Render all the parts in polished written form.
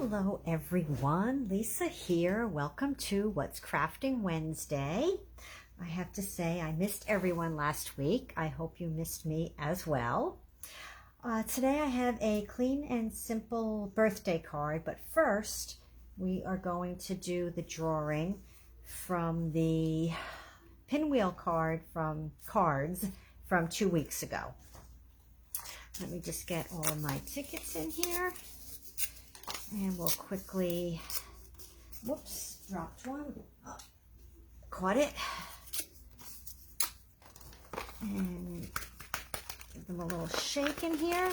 Hello everyone, Lisa here. Welcome to What's Crafting Wednesday. I have to say I missed everyone last week. I hope you missed me as well. Today I have a clean and simple birthday card, but first we are going to do the drawing from the pinwheel card from cards from 2 weeks ago. Let me just get all of my tickets in here. And we'll quickly, whoops, dropped one, caught it, and give them a little shake in here.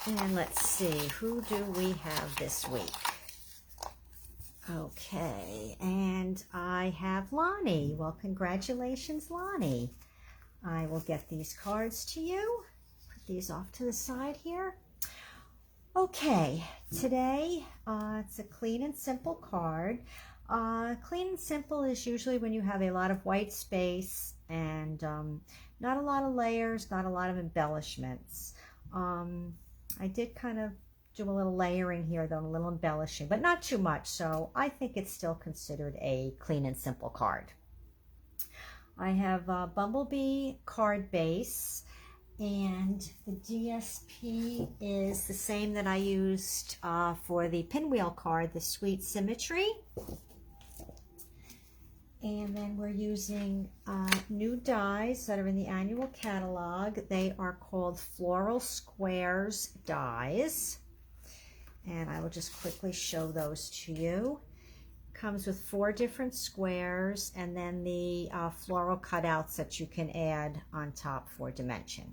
And let's see, who do we have this week? Okay, and I have Lonnie. Well, congratulations, Lonnie. I will get these cards to you. Put these off to the side here. Okay, today it's a clean and simple card. Clean and simple is usually when you have a lot of white space and not a lot of layers, not a lot of embellishments. I did kind of do a little layering here though, a little embellishing, but not too much, so I think it's still considered a clean and simple card. I have a Bumblebee card base, and the DSP is the same that I used for the pinwheel card, the Sweet Symmetry. And then we're using new dies that are in the annual catalog. They are called Floral Squares dies, and I will just quickly show those to you. Comes with 4 different squares and then the floral cutouts that you can add on top for dimension.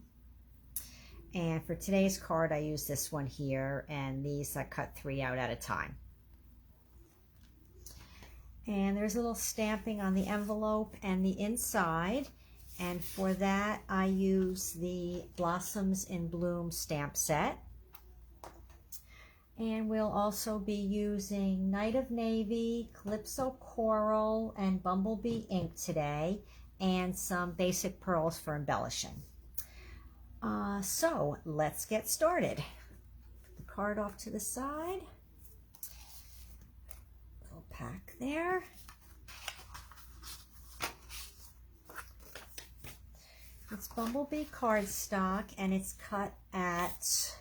And for today's card I use this one here, and these I cut 3 out at a time. And there's a little stamping on the envelope and the inside, and for that I use the Blossoms in Bloom stamp set. And we'll also be using Night of Navy, Calypso Coral, and Bumblebee ink today, and some basic pearls for embellishing. So let's get started. Put the card off to the side. Little pack there. It's Bumblebee cardstock, and it's cut at...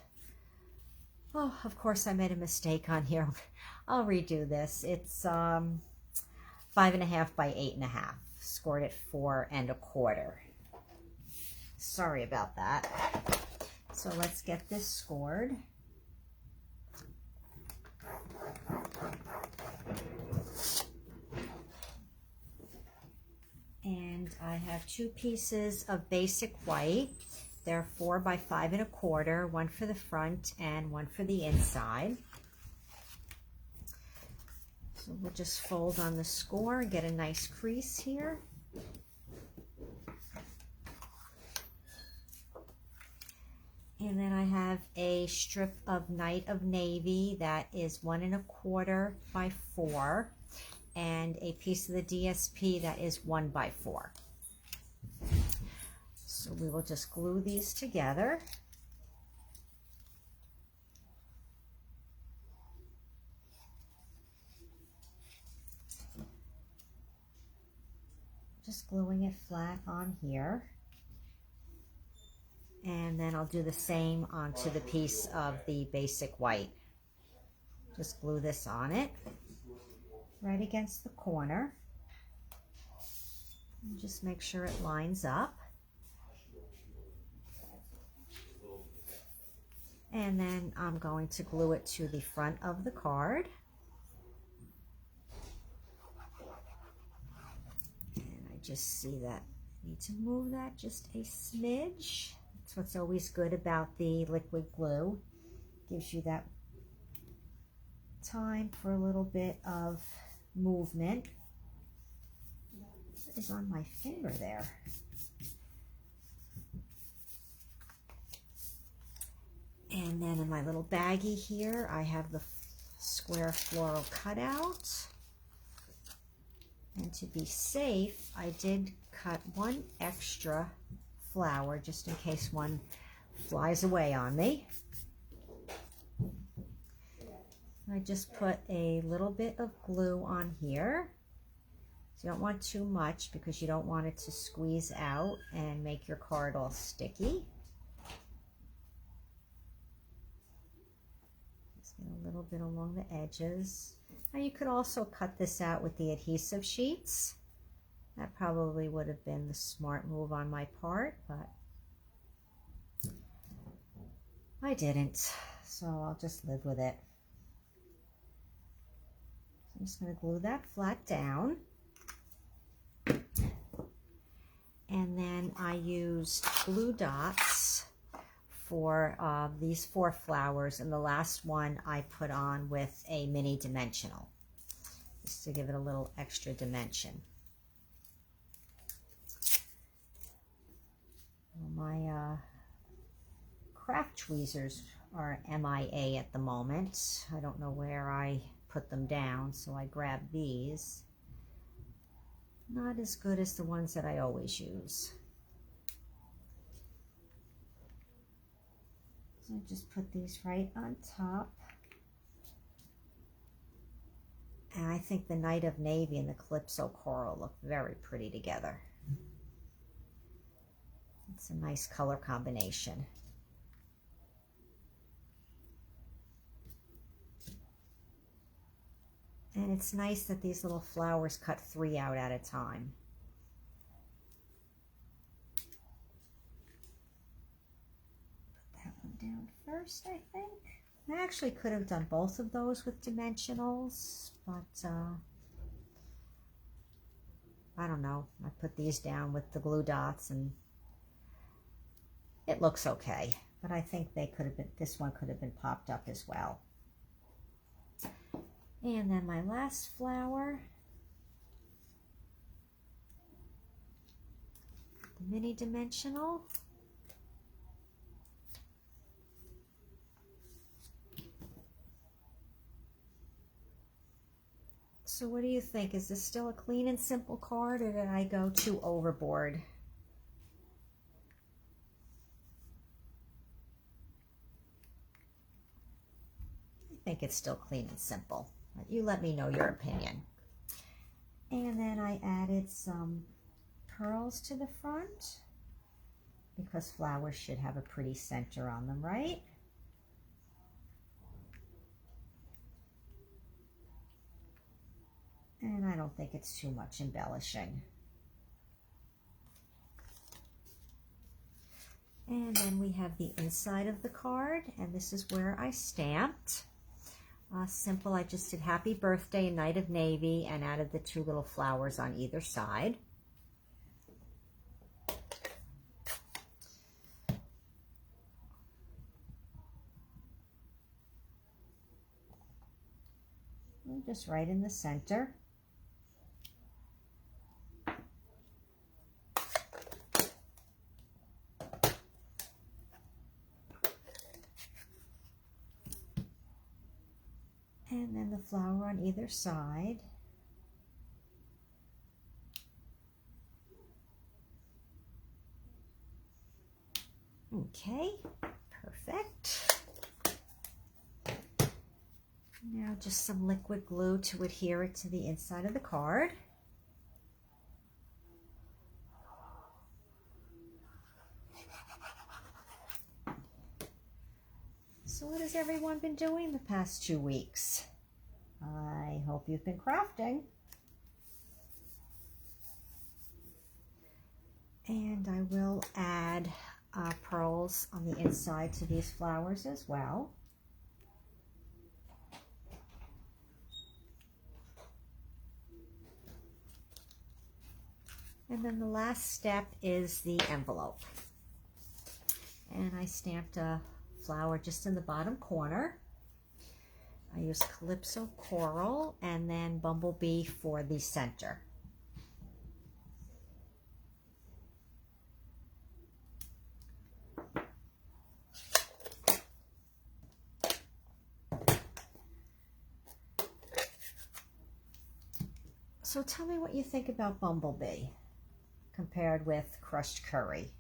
Oh, of course I made a mistake on here. I'll redo this. It's 5.5 by 8.5. Scored at 4 1/4. Sorry about that. So let's get this scored. And I have 2 pieces of basic white. They're 4 by 5 1/4, one for the front and one for the inside. So we'll just fold on the score and get a nice crease here. And then I have a strip of Night of Navy that is 1 1/4 by 4, and a piece of the DSP that is 1 by 4. So we will just glue these together. Just gluing it flat on here. And then I'll do the same onto the piece of the basic white. Just glue this on it, right against the corner. And just make sure it lines up. And then I'm going to glue it to the front of the card. And I just see that I need to move that just a smidge. That's what's always good about the liquid glue. Gives you that time for a little bit of movement. What is on my finger there? And then in my little baggie here, I have the square floral cutout. And to be safe, I did cut 1 extra flower just in case one flies away on me. I just put a little bit of glue on here. So you don't want too much because you don't want it to squeeze out and make your card all sticky. Just get a little bit along the edges. Now you could also cut this out with the adhesive sheets. That probably would have been the smart move on my part, but I didn't. So I'll just live with it. I'm just going to glue that flat down. And then I used glue dots for these 4 flowers, and the last one I put on with a mini dimensional, just to give it a little extra dimension. My craft tweezers are MIA at the moment. I don't know where I put them down, so I grabbed these. Not as good as the ones that I always use. So I just put these right on top. And I think the Night of Navy and the Calypso Coral look very pretty together. It's a nice color combination. And it's nice that these little flowers cut 3 out at a time. Put that one down first, I think. I actually could have done both of those with dimensionals, but I don't know. I put these down with the glue dots and it looks okay. But I think they could have been, this one could have been popped up as well. And then my last flower, the mini dimensional. So what do you think? Is this still a clean and simple card, or did I go too overboard? I think it's still clean and simple. You let me know your opinion. And then I added some pearls to the front because flowers should have a pretty center on them, right? And I don't think it's too much embellishing. And then we have the inside of the card, and this is where I stamped. Simple, I just did Happy Birthday and Night of Navy and added the 2 little flowers on either side. And just right in the center. And then the flower on either side. Okay, perfect. Now just some liquid glue to adhere it to the inside of the card. So what has everyone been doing the past 2 weeks? I hope you've been crafting. And I will add pearls on the inside to these flowers as well. And then the last step is the envelope. And I stamped a flower just in the bottom corner. I used Calypso Coral and then Bumblebee for the center. So tell me what you think about Bumblebee compared with crushed curry.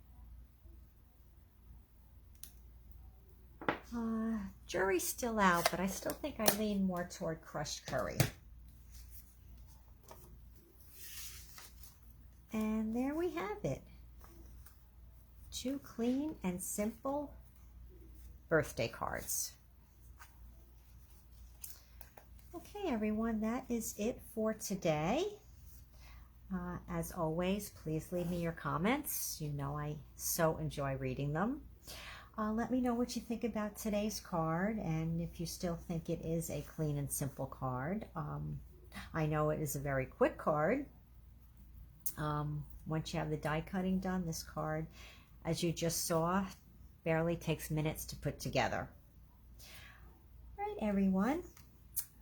Jury's still out, but I still think I lean more toward crushed curry. And there we have it. 2 clean and simple birthday cards. Okay, everyone, that is it for today. As always, please leave me your comments. You know I so enjoy reading them. Let me know what you think about today's card, and if you still think it is a clean and simple card. I know it is a very quick card. Once you have the die cutting done, this card, as you just saw, barely takes minutes to put together. All right, everyone.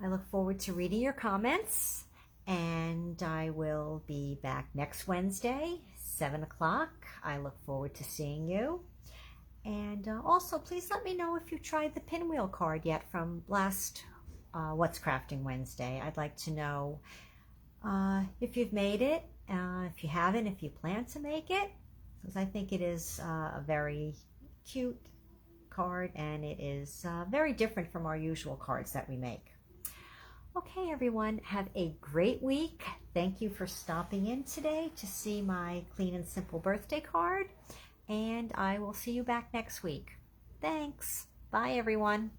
I look forward to reading your comments, and I will be back next Wednesday, 7 o'clock. I look forward to seeing you. And also, please let me know if you tried the pinwheel card yet from last What's Crafting Wednesday. I'd like to know if you've made it, if you haven't, if you plan to make it, because I think it is a very cute card, and it is very different from our usual cards that we make. Okay, everyone, have a great week. Thank you for stopping in today to see my clean and simple birthday card. And I will see you back next week. Thanks. Bye, everyone.